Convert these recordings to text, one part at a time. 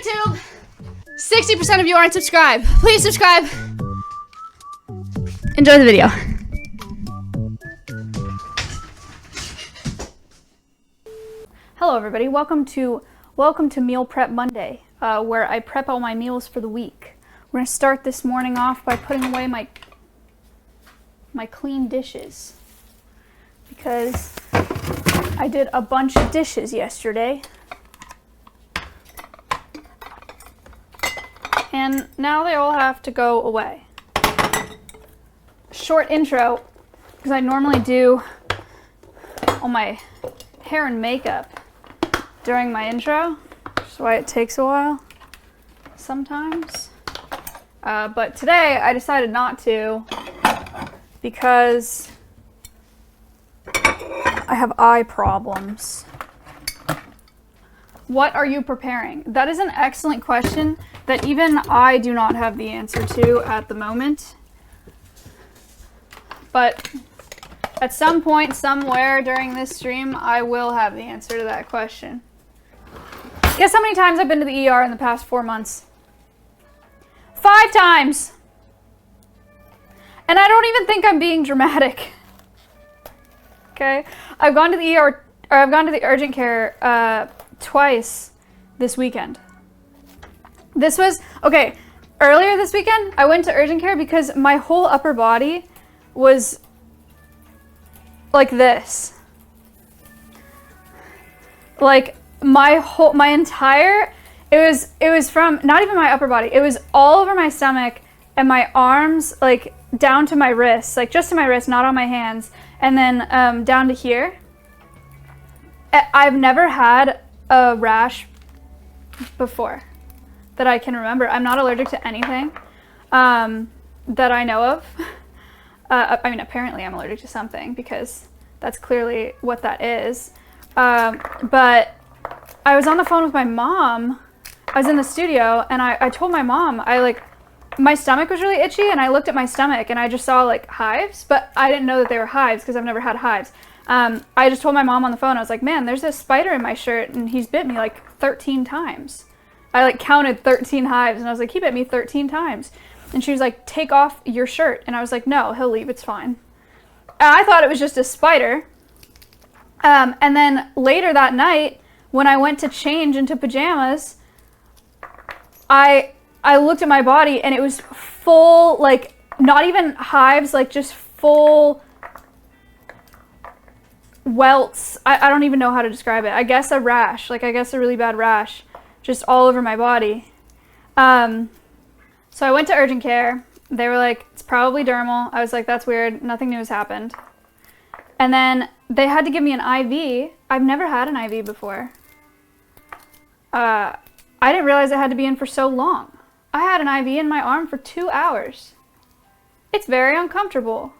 YouTube! 60% of you aren't subscribed. Please subscribe. Enjoy the video. Hello everybody, welcome to Meal Prep Monday, where I prep all my meals for the week. We're gonna start this morning off by putting away my clean dishes, because I did a bunch of dishes yesterday. And now they all have to go away. Short intro, because I normally do all my hair and makeup during my intro, which is why it takes a while sometimes. But today I decided not to, because I have eye problems. What are you preparing? That is an excellent question that even I do not have the answer to at the moment. But at some point, somewhere during this stream, I will have the answer to that question. Guess how many times I've been to the ER in the past 4 months? 5 times! And I don't even think I'm being dramatic. Okay? I've gone to the ER, or I've gone to the urgent care twice this weekend. This was, okay, earlier this weekend, I went to urgent care because my whole upper body was like this. Like, my entire, it was from, not even my upper body, it was all over my stomach and my arms, like, down to my wrists, like, just to my wrists, not on my hands, and then down to here. I've never had a rash before that I can remember. I'm not allergic to anything that I know of. I mean, apparently I'm allergic to something, because that's clearly what that is. But I was on the phone with my mom. I was in the studio, and I told my mom, my stomach was really itchy, and I looked at my stomach, and I just saw, like, hives, but I didn't know that they were hives, because I've never had hives. I just told my mom on the phone, I was like, man, there's a spider in my shirt, and he's bit me, like, 13 times. I, like, counted 13 hives, and I was like, he bit me 13 times. And she was like, take off your shirt. And I was like, no, he'll leave, it's fine. And I thought it was just a spider. And then later that night, when I went to change into pajamas, I looked at my body, and it was full, like, not even hives, like, just full welts. I don't even know how to describe it. I guess a rash, like, I guess a really bad rash, just all over my body. So I went to urgent care. They were like, it's probably dermal. I was like, that's weird. Nothing new has happened. And then they had to give me an IV. I've never had an IV before. I didn't realize it had to be in for so long. I had an IV in my arm for 2 hours. It's very uncomfortable.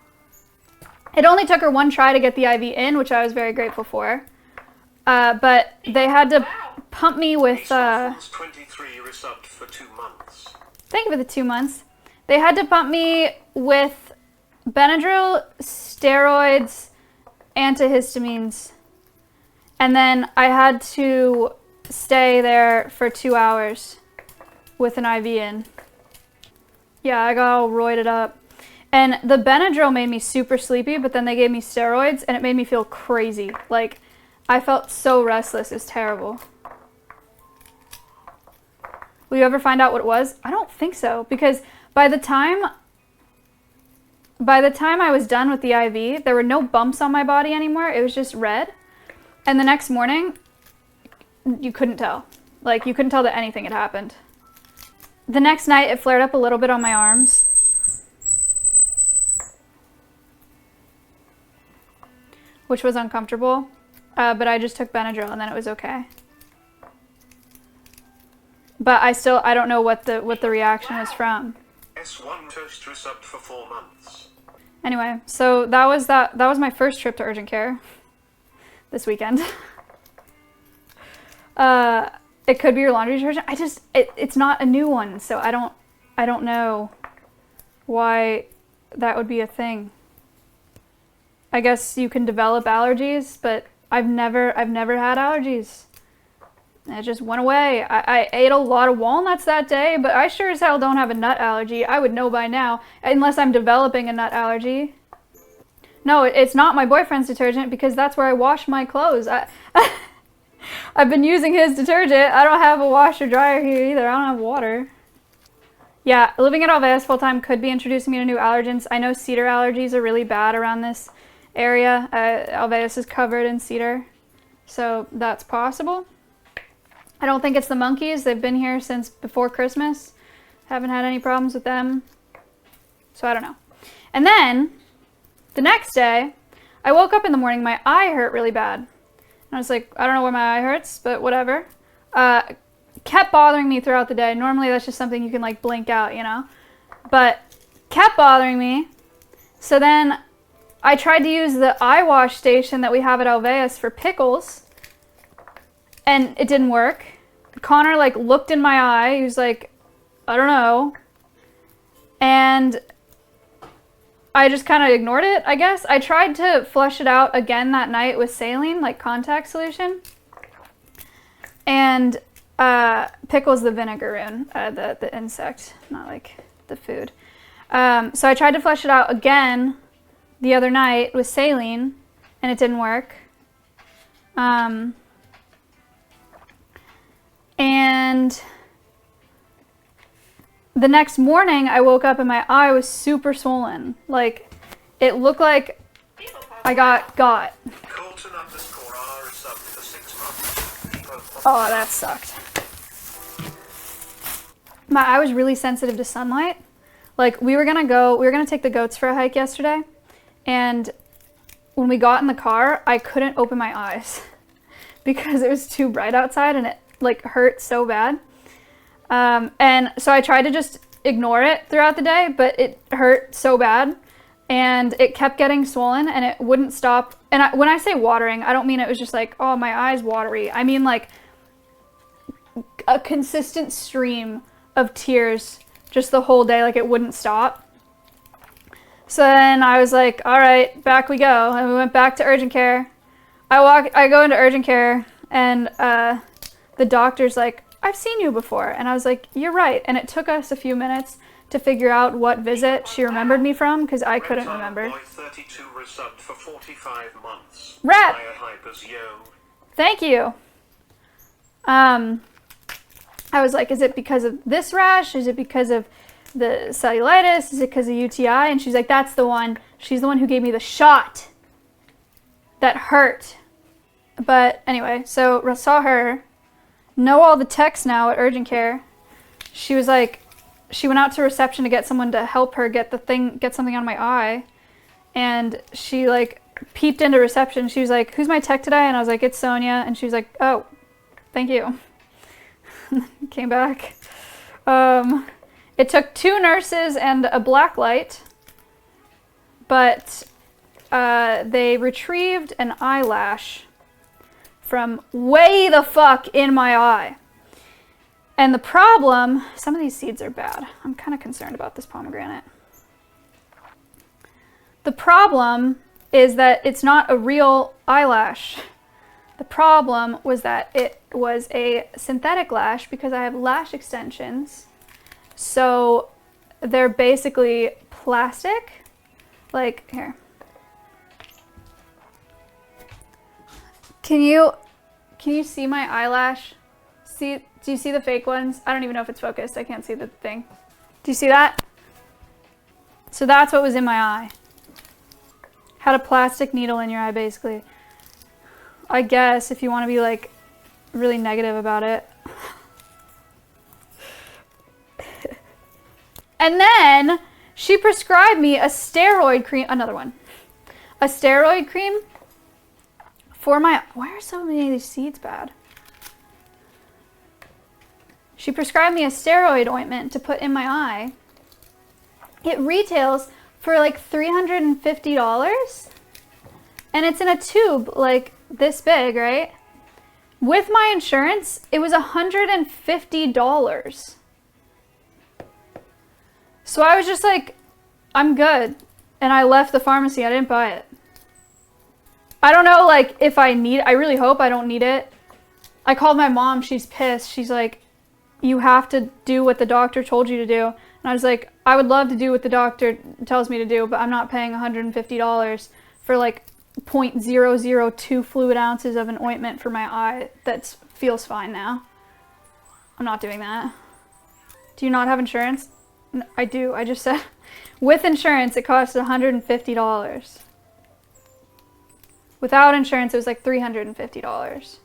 It only took her one try to get the IV in, which I was very grateful for. But they had to pump me with... 23 resubbed for 2 months. Thank you for the 2 months. They had to pump me with Benadryl, steroids, antihistamines. And then I had to stay there for 2 hours with an IV in. Yeah, I got all roided up. And the Benadryl made me super sleepy, but then they gave me steroids, and it made me feel crazy. Like, I felt so restless. It was terrible. Will you ever find out what it was? I don't think so, because by the time I was done with the IV, there were no bumps on my body anymore. It was just red. And the next morning, you couldn't tell. Like, you couldn't tell that anything had happened. The next night, it flared up a little bit on my arms. Which was uncomfortable. But I just took Benadryl, and then it was okay. But I don't know what the reaction was from. S1 toast resubbed for 4 months. Anyway, so that was my first trip to urgent care this weekend. It could be your laundry detergent. It's not a new one, so I don't know why that would be a thing. I guess you can develop allergies, but I've never had allergies. And it just went away. I ate a lot of walnuts that day, but I sure as hell don't have a nut allergy. I would know by now, unless I'm developing a nut allergy. No, it's not my boyfriend's detergent because that's where I wash my clothes. I've been using his detergent. I don't have a washer dryer here either. I don't have water. Yeah, living at Alveus full time could be introducing me to new allergens. I know cedar allergies are really bad around this area. Alveus is covered in cedar, so that's possible. I don't think it's the monkeys. They've been here since before Christmas. Haven't had any problems with them. So I don't know. And then the next day, I woke up in the morning, my eye hurt really bad. And I was like, I don't know why my eye hurts, but whatever. Kept bothering me throughout the day. Normally that's just something you can like blink out, you know? But kept bothering me. So then I tried to use the eye wash station that we have at Alveus for pickles. And it didn't work. Connor like looked in my eye. He was like, I don't know. And I just kind of ignored it, I guess. I tried to flush it out again that night with saline, like contact solution. And pickles the vinegaroon, the insect, not like the food. So I tried to flush it out again the other night with saline, and it didn't work. And the next morning, I woke up and my eye was super swollen. Like, it looked like I got. Colton _R is up for 6 months. Oh, that sucked. My eye was really sensitive to sunlight. Like, we were gonna take the goats for a hike yesterday. And when we got in the car, I couldn't open my eyes because it was too bright outside and it like hurt so bad. And so I tried to just ignore it throughout the day, but it hurt so bad and it kept getting swollen and it wouldn't stop. And when I say watering, I don't mean it was just like, oh, my eye's watery. I mean like a consistent stream of tears just the whole day, like it wouldn't stop. So then I was like, all right, back we go. And we went back to urgent care. I go into urgent care and the doctor's like, I've seen you before. And I was like, you're right. And it took us a few minutes to figure out what visit she remembered me from because I couldn't remember. Boy 32 resubbed for 45 months. Rep! Yo. Thank you. I was like, is it because of this rash? Is it because of the cellulitis? Is it because of UTI? And she's like, that's the one. She's the one who gave me the shot that hurt. But anyway, so I saw her. Know all the techs now at urgent care. She was like, she went out to reception to get someone to help her get something on my eye. And she like peeped into reception. She was like, who's my tech today? And I was like, it's Sonia. And she was like, oh, thank you. Came back. It took 2 nurses and a black light, but they retrieved an eyelash from way the fuck in my eye. And the problem, some of these seeds are bad. I'm kind of concerned about this pomegranate. The problem is that it's not a real eyelash. The problem was that it was a synthetic lash because I have lash extensions. So they're basically plastic. Like, here. Can you see my eyelash? Do you see the fake ones? I don't even know if it's focused. I can't see the thing. Do you see that? So that's what was in my eye. Had a plastic needle in your eye, basically. I guess if you want to be like really negative about it. And then she prescribed me a steroid cream, another one. A steroid cream for my, why are so many of these seeds bad? She prescribed me a steroid ointment to put in my eye. It retails for like $350. And it's in a tube like this big, right? With my insurance, it was $150. So I was just like, I'm good. And I left the pharmacy. I didn't buy it. I don't know, like, if I really hope I don't need it. I called my mom. She's pissed. She's like, you have to do what the doctor told you to do. And I was like, I would love to do what the doctor tells me to do, but I'm not paying $150 for like 0.002 fluid ounces of an ointment for my eye that feels fine now. I'm not doing that. Do you not have insurance? No, I do. I just said with insurance it costs $150. Without insurance it was like $350.